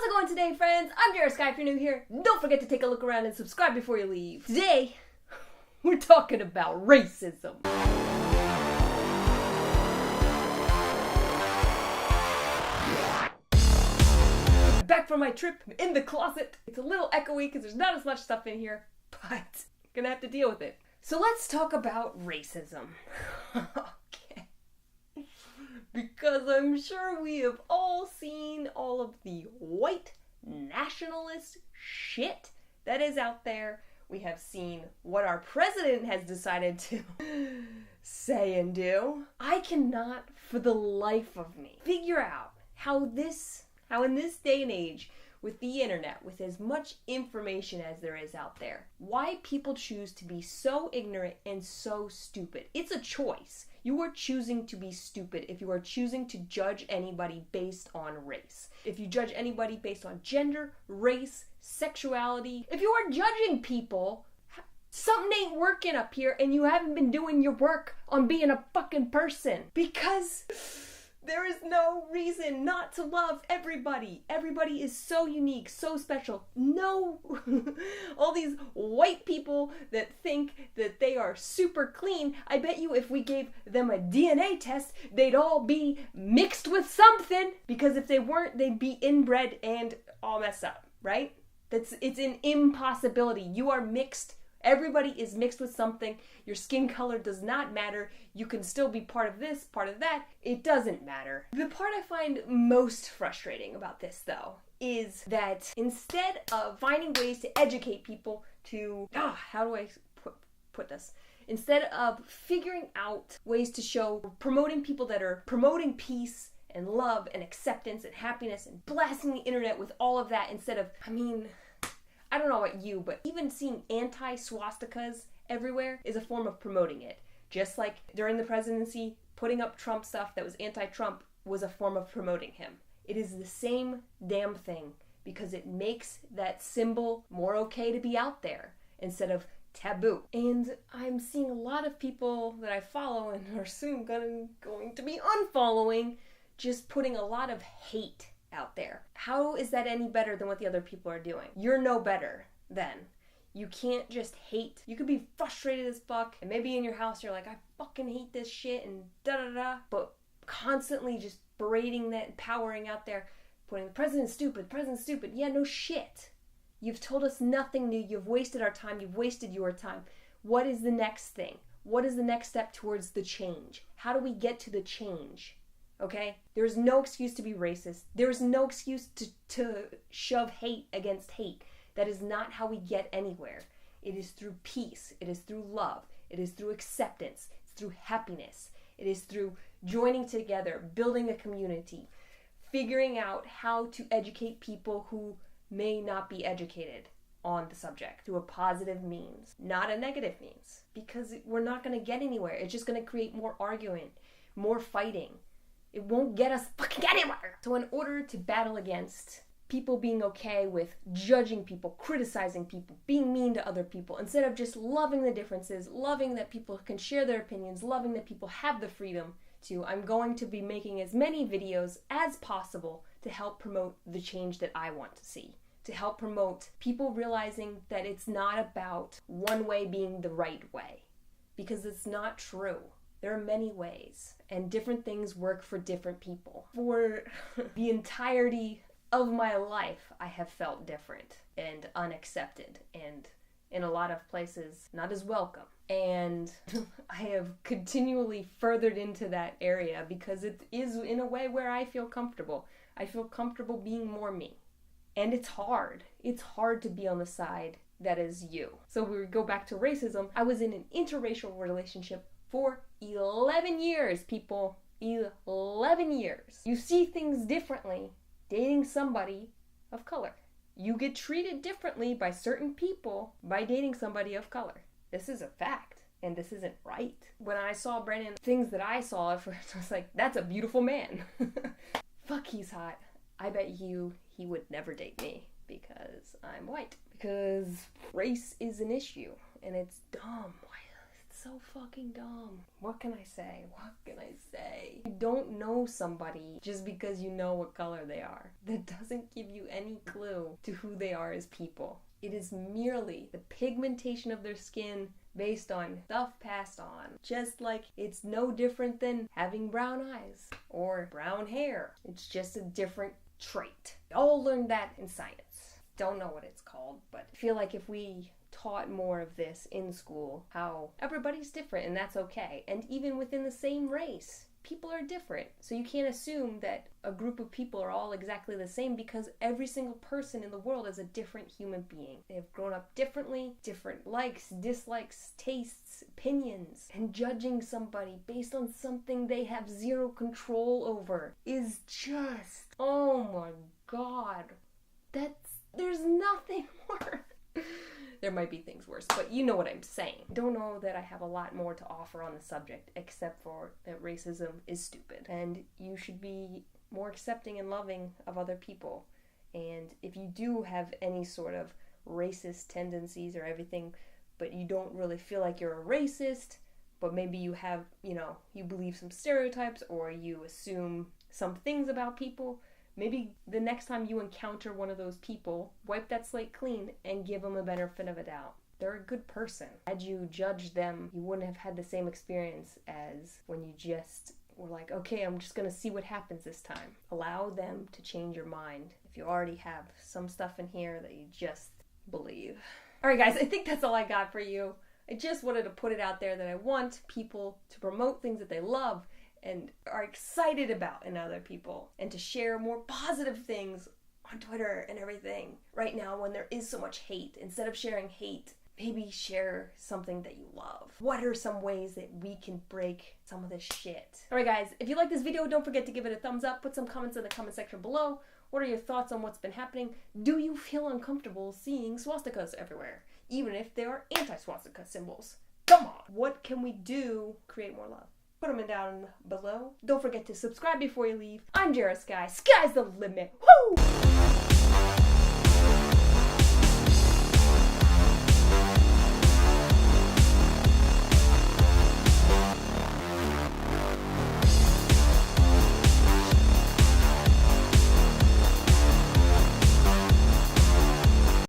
How's it going today, friends? I'm Jera. If you're new here, don't forget to take a look around and subscribe before you leave. Today, we're talking about racism. Back from my trip in the closet. It's a little echoey because there's not as much stuff in here, but I'm gonna have to deal with it. So let's talk about racism. Okay. Because I'm sure we have all seen all of the white nationalist shit that is out there. We have seen what our president has decided to say and do. I cannot, for the life of me, figure out how in this day and age, with the internet, with as much information as there is out there, why people choose to be so ignorant and so stupid. It's a choice. You are choosing to be stupid if you are choosing to judge anybody based on race. If you judge anybody based on gender, race, sexuality, if you are judging people, something ain't working up here and you haven't been doing your work on being a fucking person. Because there is no reason not to love everybody. Everybody is so unique, so special. No, all these white people that think that they are super clean, I bet you if we gave them a DNA test, they'd all be mixed with something. Because if they weren't, they'd be inbred and all messed up, right? It's an impossibility. You are mixed. Everybody is mixed with something. Your skin color does not matter. You can still be part of this, part of that. It doesn't matter. The part I find most frustrating about this, though, is that instead of finding ways to educate people to, how do I put this? Instead of figuring out ways to show, promoting people that are promoting peace and love and acceptance and happiness and blasting the internet with all of that instead of, I don't know about you, but even seeing anti-swastikas everywhere is a form of promoting it. Just like during the presidency, putting up Trump stuff that was anti-Trump was a form of promoting him. It is the same damn thing because it makes that symbol more okay to be out there instead of taboo. And I'm seeing a lot of people that I follow and are soon going to be unfollowing just putting a lot of hate out there. How is that any better than what the other people are doing? You're no better then. You can't just hate. You could be frustrated as fuck, and maybe in your house you're like, I fucking hate this shit and da-da-da, but constantly just berating that, powering out there, putting the president's stupid, Yeah, no shit. You've told us nothing new. You've wasted our time. You've wasted your time. What is the next thing? What is the next step towards the change? How do we get to the change? Okay? There's no excuse to be racist. There's no excuse to shove hate against hate. That is not how we get anywhere. It is through peace. It is through love. It is through acceptance. It's through happiness. It is through joining together, building a community, figuring out how to educate people who may not be educated on the subject through a positive means, not a negative means. Because we're not going to get anywhere. It's just going to create more arguing, more fighting. It won't get us fucking anywhere. So in order to battle against people being okay with judging people, criticizing people, being mean to other people, instead of just loving the differences, loving that people can share their opinions, loving that people have the freedom to, I'm going to be making as many videos as possible to help promote the change that I want to see. To help promote people realizing that it's not about one way being the right way. Because it's not true. There are many ways, and different things work for different people. For the entirety of my life, I have felt different and unaccepted, and in a lot of places, not as welcome. And I have continually furthered into that area because it is in a way where I feel comfortable. I feel comfortable being more me. And it's hard. It's hard to be on the side that is you. So we go back to racism. I was in an interracial relationship for 11 years, people. 11 years. You see things differently dating somebody of color. You get treated differently by certain people by dating somebody of color. This is a fact, and this isn't right. When I saw Brennan, things that I saw at first, I was like, that's a beautiful man. Fuck, he's hot. I bet you he would never date me because I'm white. Because race is an issue, and it's dumb. It's so fucking dumb. What can I say? What can I say? You don't know somebody just because you know what color they are. That doesn't give you any clue to who they are as people. It is merely the pigmentation of their skin based on stuff passed on. Just like it's no different than having brown eyes or brown hair. It's just a different trait. We all learned that in science. Don't know what it's called, but I feel like if we taught more of this in school, how everybody's different and that's okay. And even within the same race, people are different. So you can't assume that a group of people are all exactly the same, because every single person in the world is a different human being. They have grown up differently, different likes, dislikes, tastes, opinions. And judging somebody based on something they have zero control over is just, oh my God. There's nothing more. There might be things worse, but you know what I'm saying. I don't know that I have a lot more to offer on the subject, except for that racism is stupid. And you should be more accepting and loving of other people. And if you do have any sort of racist tendencies or everything, but you don't really feel like you're a racist, but maybe you have, you believe some stereotypes or you assume some things about people, maybe the next time you encounter one of those people, wipe that slate clean and give them a benefit of a doubt. They're a good person. Had you judged them, you wouldn't have had the same experience as when you just were like, okay, I'm just gonna see what happens this time. Allow them to change your mind if you already have some stuff in here that you just believe. Alright guys, I think that's all I got for you. I just wanted to put it out there that I want people to promote things that they love and are excited about in other people, and to share more positive things on Twitter and everything. Right now, when there is so much hate, instead of sharing hate, maybe share something that you love. What are some ways that we can break some of this shit? Alright guys, if you like this video, don't forget to give it a thumbs up, put some comments in the comment section below. What are your thoughts on what's been happening? Do you feel uncomfortable seeing swastikas everywhere, even if they are anti-swastika symbols? Come on! What can we do to create more love? Put them down below. Don't forget to subscribe before you leave. I'm Jera Sky. Sky's the limit. Woo!